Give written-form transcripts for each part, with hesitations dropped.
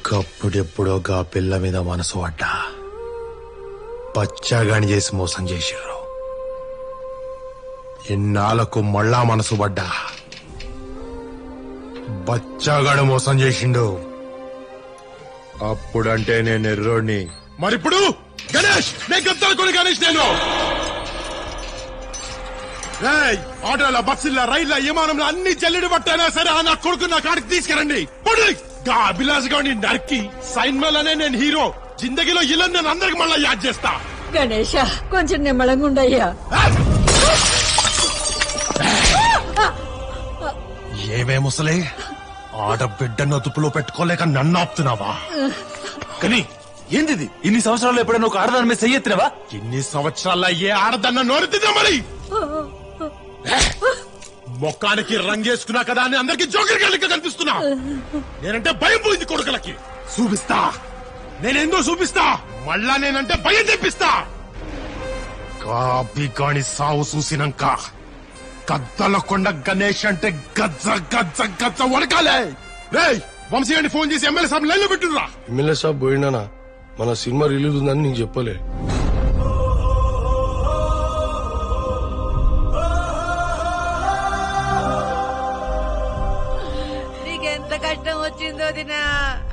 గప్పుడెప్పుడో పిల్ల మీద మనసు పడ్డా పచ్చాగాని చేసి మోసం చేసిర్రు. ఇన్నాళ్లకు మళ్ళా మనసు పడ్డా బచ్చాగాడు మోసం చేసిండు. అప్పుడంటే నేను ఎర్రోడిని, మరిప్పుడు గణేష్ నేను గద్దలుకొని గణేష్ నేను ఆటోల బస్సుల రైళ్ల విమానంలో అన్ని జల్లెడు పట్టైనా సరే నా కొడుకు నా కాడికి తీసుకురండి. అభిలాష్ గారిని నరికి సైన్మేలనే నేను హీరో జిందగీలో ఇలా నేను అందరికి మళ్ళా యాద్ చేస్తా. గణేష కొంచెం నిమ్మలంగా ఉండయ్యా. ఏమే ముసలే ఆడబిడ్డను అదుపులో పెట్టుకోలేక నన్ను ఆపుతున్నావా? కానీ ఏంది ఇన్ని సంవత్సరాలు ఎప్పుడైనా ఒక ఆడదాని మీద చెయ్యెత్తినవా? ఇన్ని సంవత్సరాల్లో ఏ ఆడదన్న నోరెత్తిందా మరి? మొక్కానికి రంగేసుకున్నా కదా అని అందరికి జోకరిగా కనిపిస్తున్నా. నేనంటే భయం పోయింది కొడుకులకి. చూపిస్తా, నేనేందో చూపిస్తా. మళ్ళా నేనంటే భయం తెప్పిస్తా. కాపీ కాని సావు చూసినాక గద్దల కొండ గణేష్ అంటే గజ్జ గజ్జ గజ్జ వడకాలే. రేయ్ వంశీ గారిని ఫోన్ చేసి ఎమ్మెల్యే సాబ్ లైన్ లో పెట్టురా. ఎమ్మెల్యే సాబ్ పోయినా మన సినిమా రిలీజ్ ఉందని నీకు చెప్పలే. నీకెంత కష్టం వచ్చిందో దినా.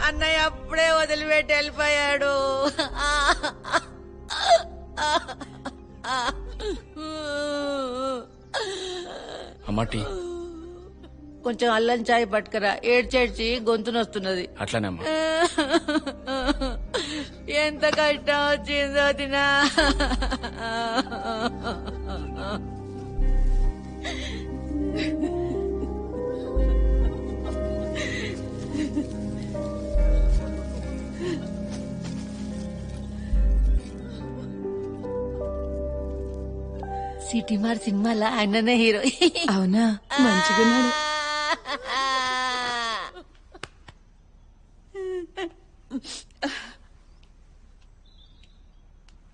అన్నయ్య అప్పుడే వదిలిపెట్టి వెళ్ళిపోయాడు. అమ్మాటి కొంచెం అల్లం చాయ్ పట్టుకరా. ఏడ్చేడ్చి గొంతునొస్తున్నది. అట్లానేమ్మా. ఎంత కష్టం వచ్చిందో దినా. సిటీ మార్ సినిమాలో ఆయననే హీరో. అవునా, మంచిగున్నాడు.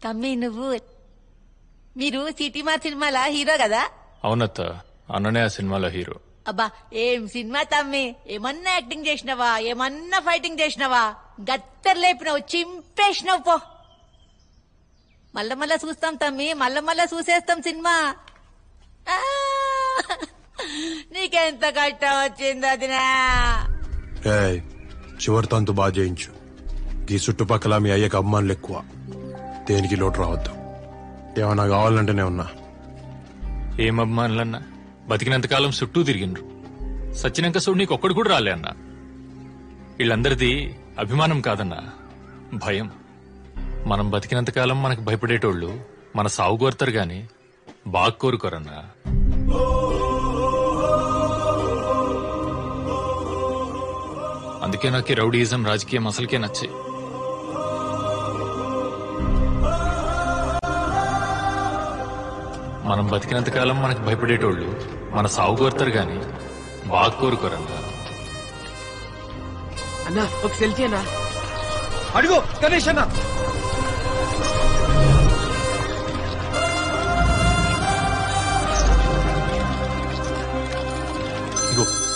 తమ్మి మీరు సిటీ మార్ సినిమాలో హీరో కదా? అవునత్త, అన్ననే ఆ సినిమాలో హీరో. అబ్బా ఏం సినిమా తమ్మి. ఏమన్నా యాక్టింగ్ చేసినావా? ఏమన్నా ఫైటింగ్ చేసినావా? గత్తర్ లేపినావు, చింపేసినావు. పో మళ్ళా మళ్ళా చూస్తాం తమ్మి, మళ్ళా మళ్ళా చూసేస్తాం సినిమా. నీకెంత కష్టం వచ్చింది అదినా. చివరి తంతు బాగా చేయించు. ఈ చుట్టుపక్కల మీ అయ్యకి అభిమానులు ఎక్కువ. దేనికి లోటు రావద్దు. ఏమన్నా కావాలంటేనే ఉన్నా. ఏం అభిమానులన్నా? బతికినంతకాలం చుట్టూ తిరిగిండ్రు. సచ్చినాక చూడు నీకు ఒక్కడు కూడా రాలే అన్నా. వీళ్ళందరిది అభిమానం కాదన్నా, భయం. మనం బతికినంతకాలం మనకు భయపడేటోళ్లు మన సాగు కోరుతారు గాని బాగా కోరుకోరన్నా. అందుకే నాకు రౌడీయిజం రాజకీయం అసలుకే నచ్చాయి. మనం బతికినంతకాలం మనకు భయపడేటోళ్లు మన సాగు కోరుతారు గాని బాగా కోరుకోరన్నా. అన్నా ఒక సెల్ఫీ అన్నా. అడుగు గణేష్ అన్నా.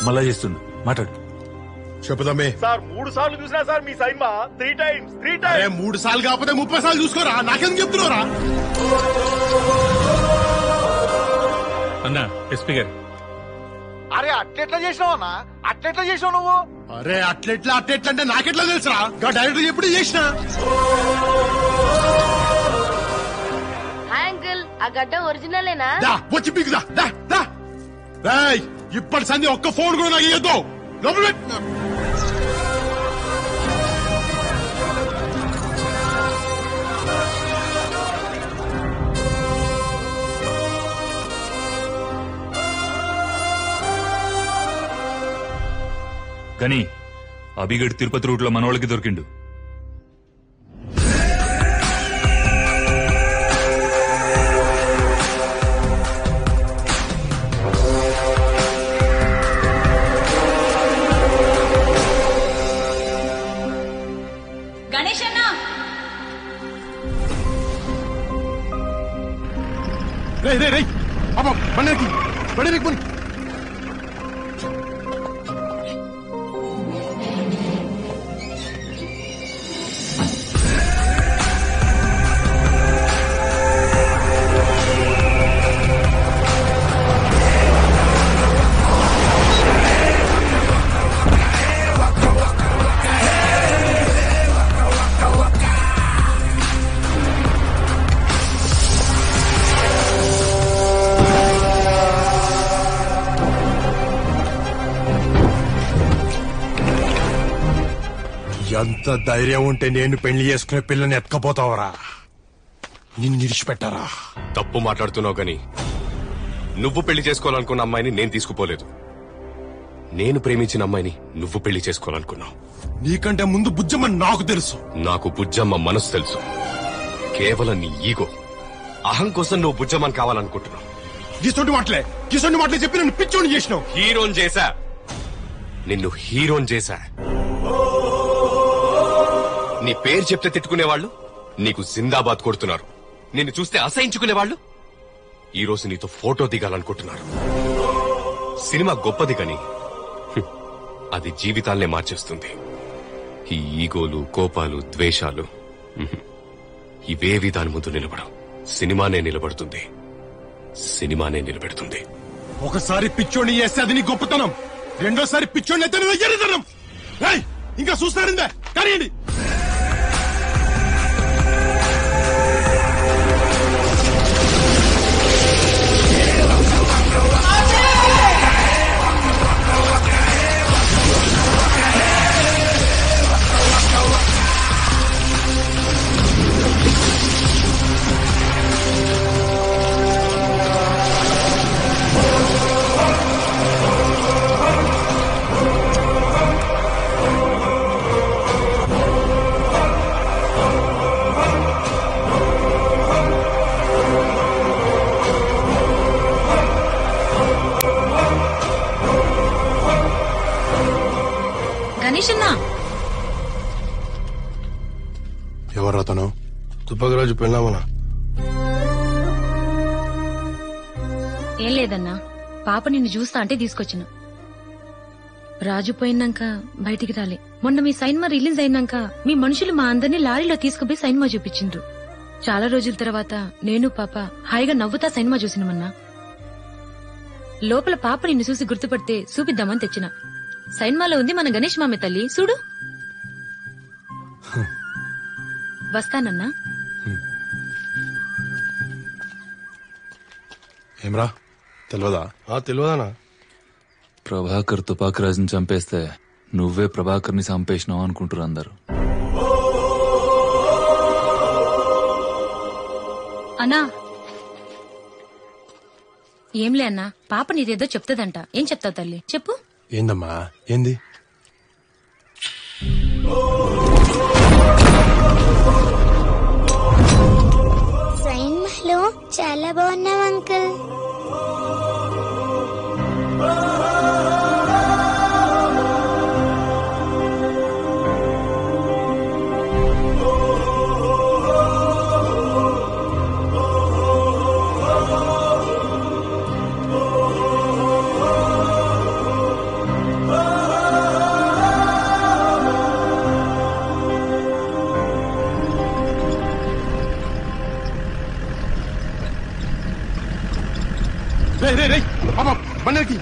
మళ్ళా చేస్తుండు, మాట్లాడు. చెప్పుదామే సార్ 3 సార్లు చూసినా సార్ మీ సైన్మా 3 times. 3 సార్లు కాకపోతే 30 సార్లు చూసుకోరా. నాకెందుకు చెప్తున్నారా? అన్నా ఎస్పీ గారు. అరే అట్లెట్లా చేసినావు అన్నా? అట్లెట్లా చేసినావు నువ్వు? అరే అట్లెట్లా అంటే నాకెట్లా తెలుసురా? డైరెక్టర్ ఎప్పుడు చేసినా. అంకుల్ ఆ గడ్డ ఒరిజినలేనా? వచ్చి పీకుదా. ఇప్పటి సంధి ఒక్క ఫోన్ కూడా నాకు ఇయ్యొద్దు. లోపల కానీ అభిగడ్ తిరుపతి రూట్ లో మనోళ్ళకి దొరికిండు. ఎంత ధైర్యం ఉంటే నేను పెళ్లి చేసుకునే పిల్లని ఎత్తుకపోతావరా? నిన్ను విడిచిపెట్టారా? తప్పు మాట్లాడుతున్నావు గాని నువ్వు పెళ్లి చేసుకోవాలనుకున్న అమ్మాయిని నేను తీసుకుపోలేదు. నేను ప్రేమించిన అమ్మాయిని నువ్వు పెళ్లి చేసుకోవాలనుకున్నావు. నీకంటే ముందు బుజ్జమ్మ నాకు తెలుసు. నాకు బుజ్జమ్మ మనసు తెలుసు. కేవలం నీ ఈగో, అహం కోసం నువ్వు బుజ్జమ్మని కావాలనుకుంటున్నావు. గిసొంటి మాటలే చెప్పి నన్ను పిచ్చోని చేసినావు. హీరోని చేశా, నిన్ను హీరోని చేశా. నీ పేరు చెప్తే తిట్టుకునేవాళ్ళు నీకు జిందాబాద్ కొడుతున్నారు. నిన్ను చూస్తే అసహించుకునేవాళ్ళు ఈ రోజు నీతో ఫోటో దిగాలనుకుంటున్నారు. సినిమా గొప్పది కానీ అది జీవితాల్నే మార్చేస్తుంది. ఈ ఈగోలు, కోపాలు, ద్వేషాలు ఇవేవి దాని ముందు నిలబడవు. సినిమానే నిలబడుతుంది, సినిమానే నిలబెడుతుంది. ఒకసారి పిచ్చోని చేస్తే అది నీ గొప్పతనం, రెండోసారి పిచ్చోని అయితే ఎర్రతనం. ఇంకా చూస్తారిందే కానీ ఎవరతను? తుప్పగరాజు పెళ్ళామనా? ఏం లేదన్నా, పాప నిన్ను చూస్తా అంటే తీసుకొచ్చిన. రాజు పోయినాక బయటికి రాలే. మొన్న మీ సైన్మా రిలీజ్ అయినాక మీ మనుషులు మా అందరినీ లారీలో తీసుకుపోయి సైన్మా చూపించిండ్రు. చాలా రోజుల తర్వాత నేను పాప హాయిగా నవ్వుతా సైన్మా చూసినమన్నా. లోపల పాప నిన్ను చూసి గుర్తుపడితే చూపిద్దామని తెచ్చిన. సైన్మాలో ఉంది మన గణేష్ మామే తల్లి, చూడు. వస్తానన్నా. ఏమ్రా తెలియదా? తెలియదానా? ప్రభాకర్ తుపాకి రాజుని చంపేస్తే నువ్వే ప్రభాకర్ ని చంపేసినావు అనుకుంటారు అందరు. అన్నా ఏంలే అన్నా, పాప నీదేదో చెప్తాదంట. ఏం చెప్తావు తల్లి, చెప్పు. ఏందమ్మా? ఏంది? సైన్మాలో చాలా బాగున్నావు అంకుల్. బండికి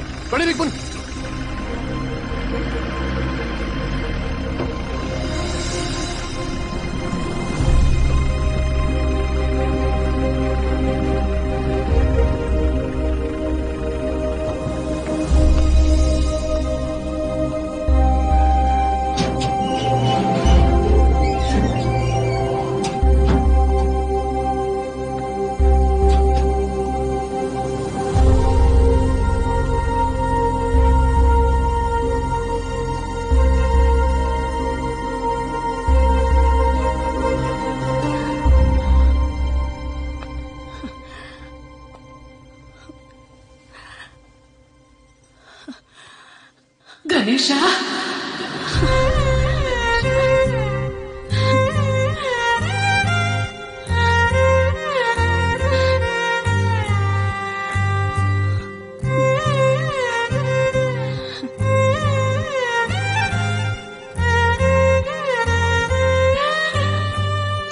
గణేషా,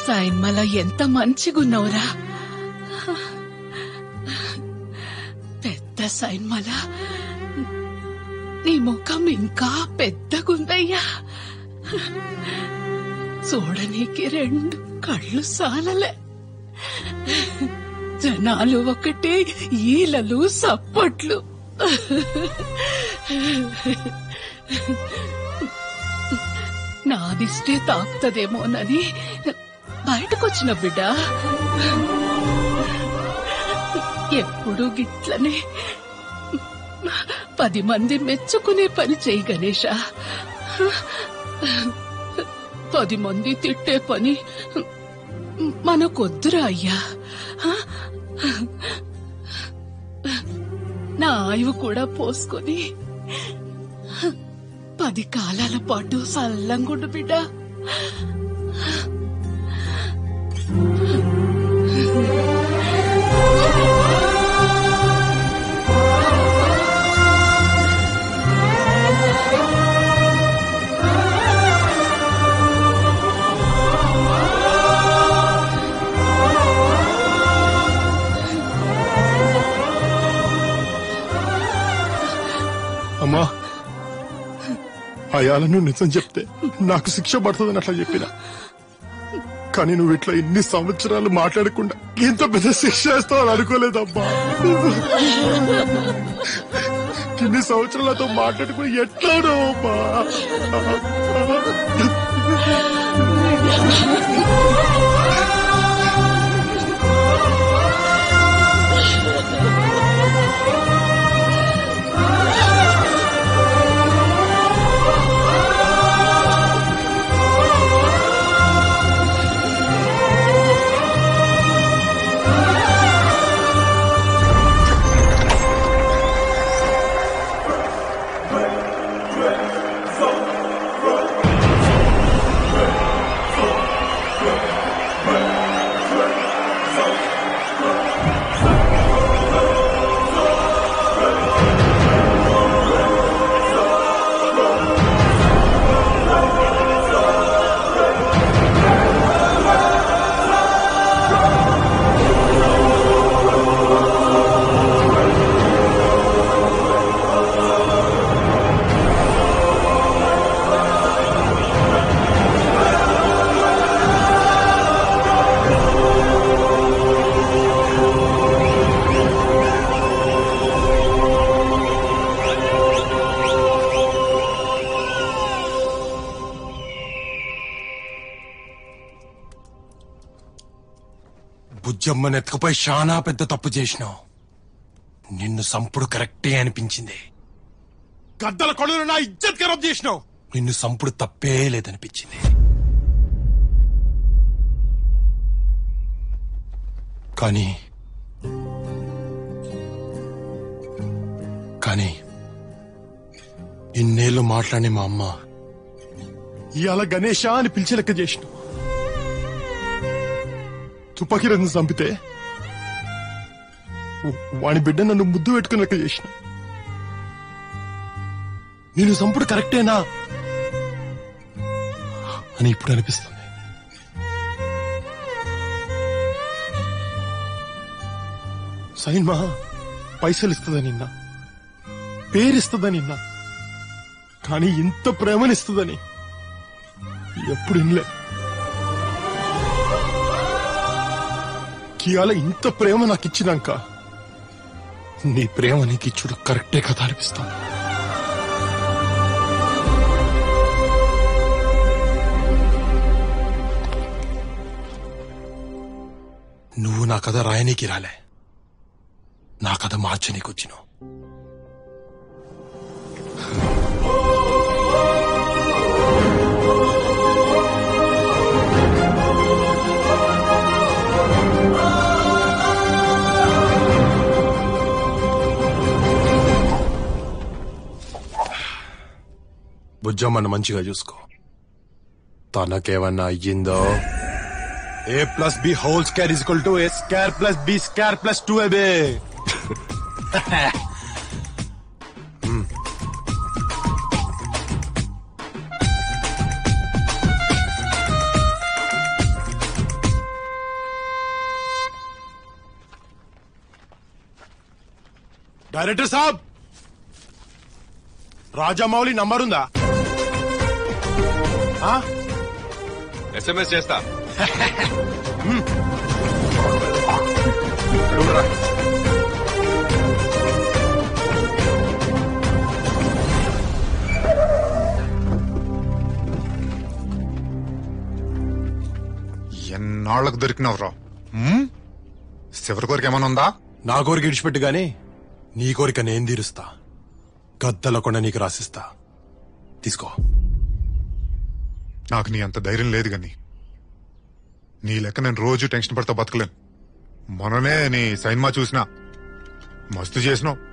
సైన్మల ఎంత మంచిగున్నావురా. పెద్ద సైన్మల నీ ముఖం ఇంకా పెద్దగుందయ్యా. చూడనీకి 2 కళ్ళు సాలలే. జనాలు ఒకటే ఈలలు సప్పట్లు. నా దిష్టే తాకుతదేమోనని బయటకొచ్చిన బిడ్డ. ఎప్పుడు గిట్లనే 10 మంది మెచ్చుకునే పని చెయ్యి గణేష. 10 మంది తిట్టే పని మనకొద్దురా అయ్యా. నా ఆయువు కూడా పోసుకొని 10 కాలాల పాటు సల్లంగుండు బిడ్డ. అమ్మా, అయాలను నిజం చెప్తే నాకు శిక్ష పడుతుందని అట్లా చెప్పిన. కానీ నువ్వు ఇట్లా ఇన్ని సంవత్సరాలు మాట్లాడకుండా ఇంత పెద్ద శిక్ష వేస్తావని అనుకోలేదమ్మా. ఇన్ని సంవత్సరాలతో మాట్లాడుకుని ఎట్లాడో అమ్మా. బుజ్జమ్మని ఎత్తుకుపోయి చాలా పెద్ద తప్పు చేసినావు. నిన్ను సంపుడు కరెక్టే అనిపించింది. గద్దల కొడుకు నా ఇజ్జత్ ఖరాబ్ చేసినావు. నిన్ను సంపుడు తప్పే లేదనిపించింది. కానీ కానీ ఇన్నేళ్లు మాట్లాడి మా అమ్మ ఇవాళ గణేష అని పిలిచి లెక్క చేసినావు. తుపాకీ రంగు చంపితే వాని బిడ్డ నన్ను ముద్దు పెట్టుకుని లెక్క చేసిన. నేను చంపుడు కరెక్టేనా అని ఇప్పుడు అనిపిస్తుంది. సైన్మా పైసలు ఇస్తుందని నిన్న, పేరిస్తుందని నిన్న, కానీ ఇంత ప్రేమనిస్తుందని ఎప్పుడు ఇన్లే. కియాల ఇంత ప్రేమ నాకు ఇచ్చినాక నీ ప్రేమ నీకు ఇచ్చుడు కరెక్టే కదా అనిపిస్తాను. నువ్వు నా కథ రాయనీకి రాలే, నా కథ మార్చనీకి వచ్చినావు. బుజ్జమ్మను మంచిగా చూసుకో. తనకేమన్నా అయ్యిందో A+B² = A²+B²+2AB. డైరెక్టర్ సాబ్, రాజమౌళి నంబర్ ఉందా? SMS చేస్తా. ఎన్నాళ్లకు దొరికినవరా చివరి కోరిక ఏమైనా ఉందా? నా కోరిక ఇడిచిపెట్టు గాని నీ కోరిక నేను తీరుస్తా. గద్దలకుండా నీకు రాసిస్తా. తీసుకో. నాకు నీ అంత ధైర్యం లేదు గాని నీ లెక్క నేను రోజు టెన్షన్ పడతా బతకలేను. మననే నీ సైన్మా చూసినా మస్తు చేసినావు.